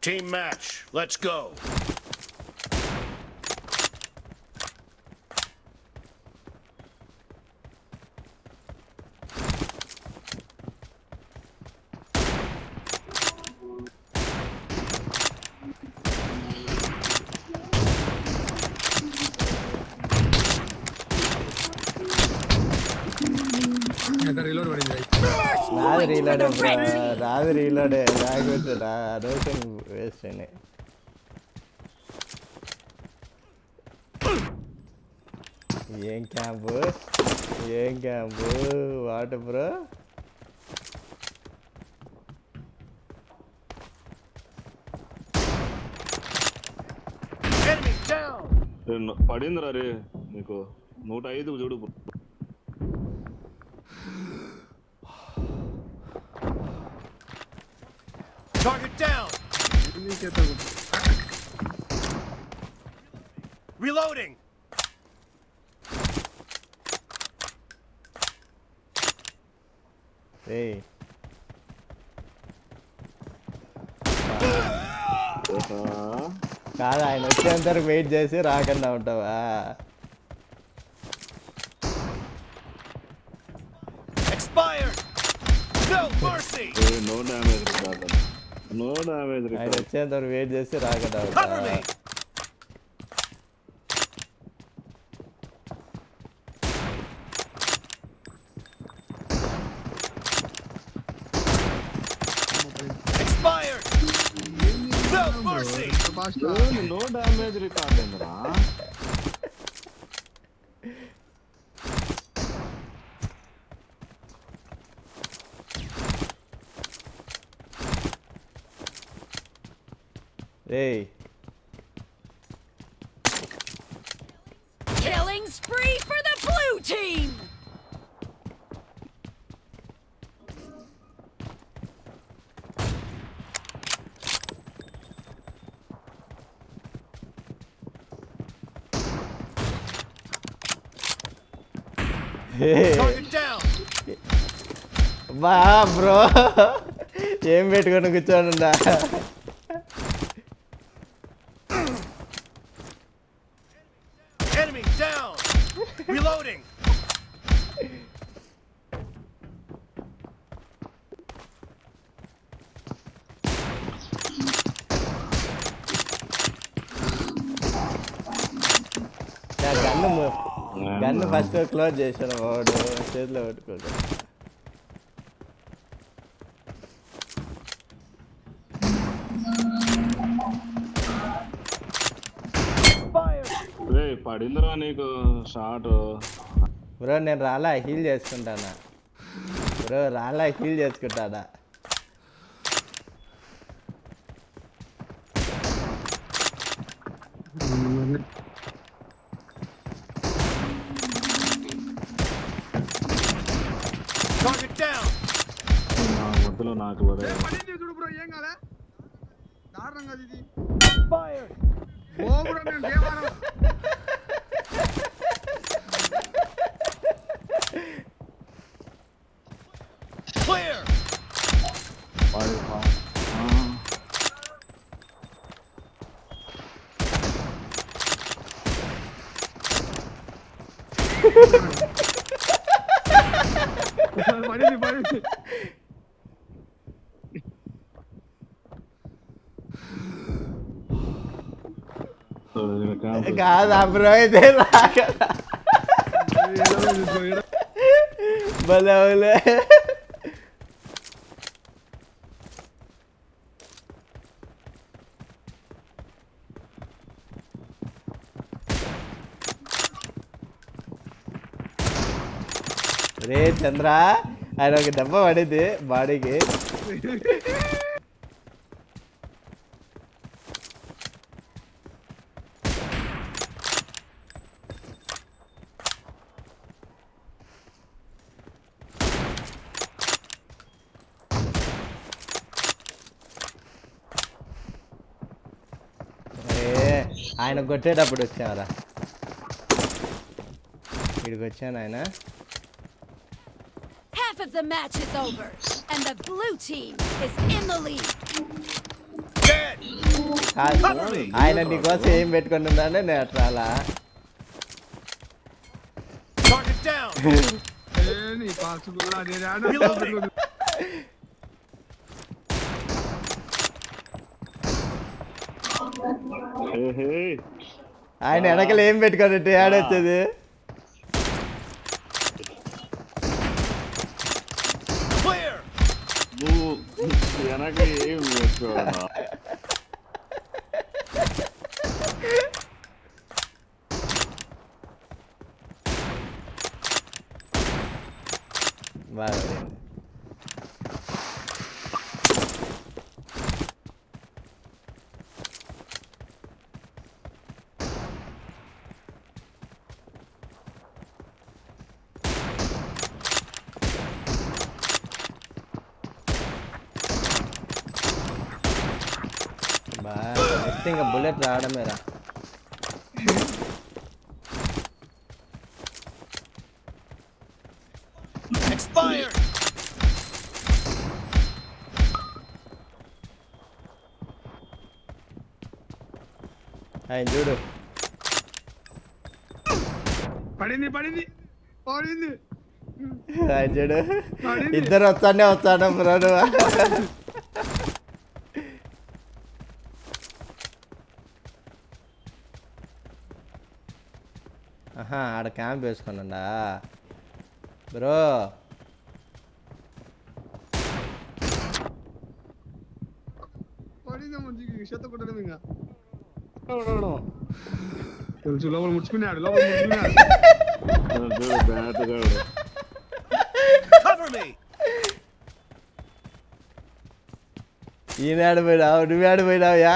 Team match, let's go. నాది రీలోడే bro, నాది రీలోడే లేకపోతే నా అనవసరం వేస్ట్ అని. ఏం camp what bro. Enemy down. పడిందిరా రే నీకు 105 చూడు. Target down. Reloading. ఏయ్ కాదు, ఆయన వచ్చేంత వరకు వెయిట్ చేసి రాకుండా ఉంటావా? Expired. No mercy. No damage కాదు, నో డ్యామేజ్. ఆయన వచ్చేంత వరకు వెయిట్ చేసి రాకుండా Cover ఉంటావా? me. Expired. No mercy. No damage record ఏందిరా? ఏయ్ Killing spree for the blue team! Target down. బా బ్రో, ఏం పెట్టుకొని కూర్చోనుండా? Enemy down. Reloading. Gun first close చేశాను, వాడు చేతిలో పెట్టుకోడు. రే పడిందిరా నీకు షాట్. బ్రో నేను రాలా హీల్ చేసుకుంటానా బ్రో, రాలా హీల్ చేసుకుంటానా. Target down. నా మధ్యలో నాకు పడే చూడు బ్రో, ఏం కాలే దారుణం కాదు ఇది. Expired. ఓ బ్రో నేను దేవారం Clear. పడింది. కాదు బ్రో, ఇదే రాకదా బలవులే. రే చంద్ర, ఆయన ఒక దెబ్బ పడింది బాడీకి. ఆయన కొట్టేటప్పుడు వచ్చారా, ఇక్కడికి వచ్చాను ఆయన. Half of the match is over, and the blue team is in the lead. Dead. ఆయన నీకోసం ఏం పెట్టుకుంటున్నానే నేను అట్లా అలా Target down. ఏ నీ పాసుగుల్లా నేను ఆడ Reloading. ఆయన వెనకలు ఏం పెట్టుకోనట్టు ఆడొచ్చేది Clear. నువ్వు వెనక ఏం చేసుకోవాలా బాగా నెక్స్ట్ ఇంకా బుల్లెట్ రావడమేరా Expired. ఆయన చూడు పడింది పడింది పడింది ఆయన చూడు ఇద్దరు వస్తాడు బ్రో ఆహా ఆడ క్యాంప్ వేసుకున్నా బ్రో పడింది మంచి షత కొట్టడం ఇంకా తెలుసు లోపల ముడుచుకున్నాడు బ్యాట్గా Cover me. ఈయన ఆడిపోయినావు నువ్వు ఆడిపోయినావుయా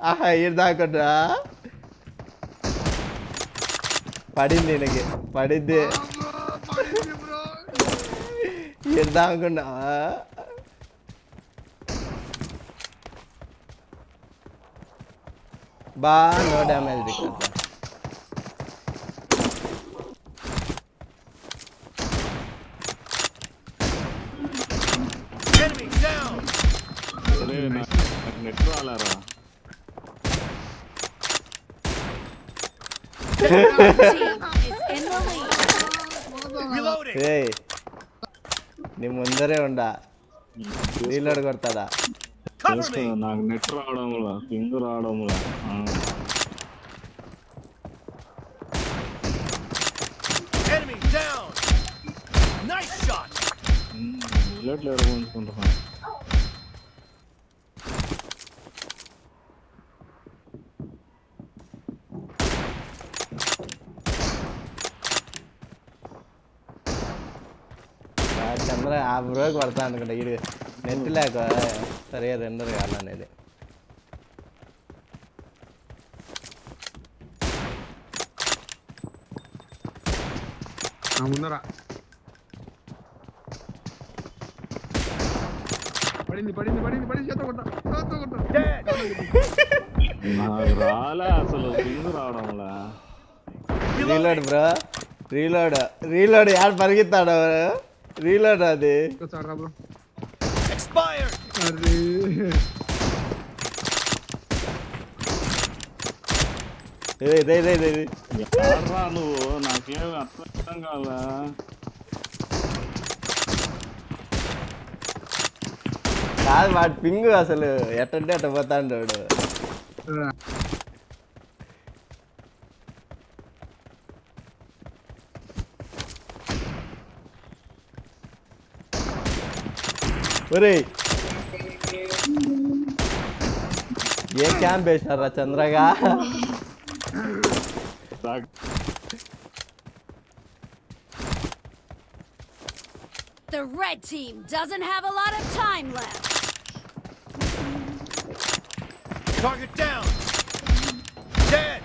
ఆహా ఈయన దాకుండా పడింది ఈయనకి పడింది పడింది బ్రో ఈయన దాకున్నావా బా no damage record Enemy down. నాకు నెట్ రాలేరా The blue team is in the lead. Reloading. ఏయ్ నీ ముందరే ఉండా రీలోడ్ కొడతాడా Cover me. నాకు నెట్ రావడంలా పింగ్ రావడంలా Enemy down. Nice shot. బుల్లెట్లు ఎరగొంచుకుంటున్నా చంద్ర ఆ బ్రోకి పడతా అనుకుంటా ఇది నెట్ లేక సరిగా రెండర్ కావాలనేది ముందరా పడింది పడింది పడింది పడింది చేత కొట్ట Dead. నాకు రాలే అసలు పింగ్ రావడంలా రీలోడ్ బ్రో రీలోడ్ యాడ్ పరిగెత్తాడు రీలోడ్ అది సార్ బ్రో Expired. అరే ఎవర్రా నువ్వు నాకేం అర్థం కాదా కాదు వాడి పింగు అసలు ఎట్టంటే అట్ట పోతాడు వాడు ఒరేయ్ ఏ camp వేసినారా చంద్రగా The red team doesn't have a lot of time left. Target down. Dead.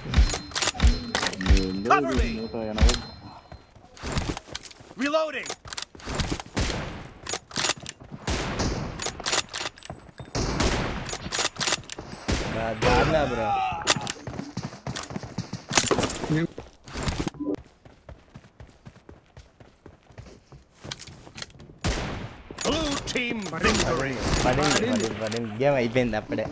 Cover me. Reloading. దారుణా బ్రో Blue team victory. పడింది గేమ్ అయిపోయింది అప్పుడే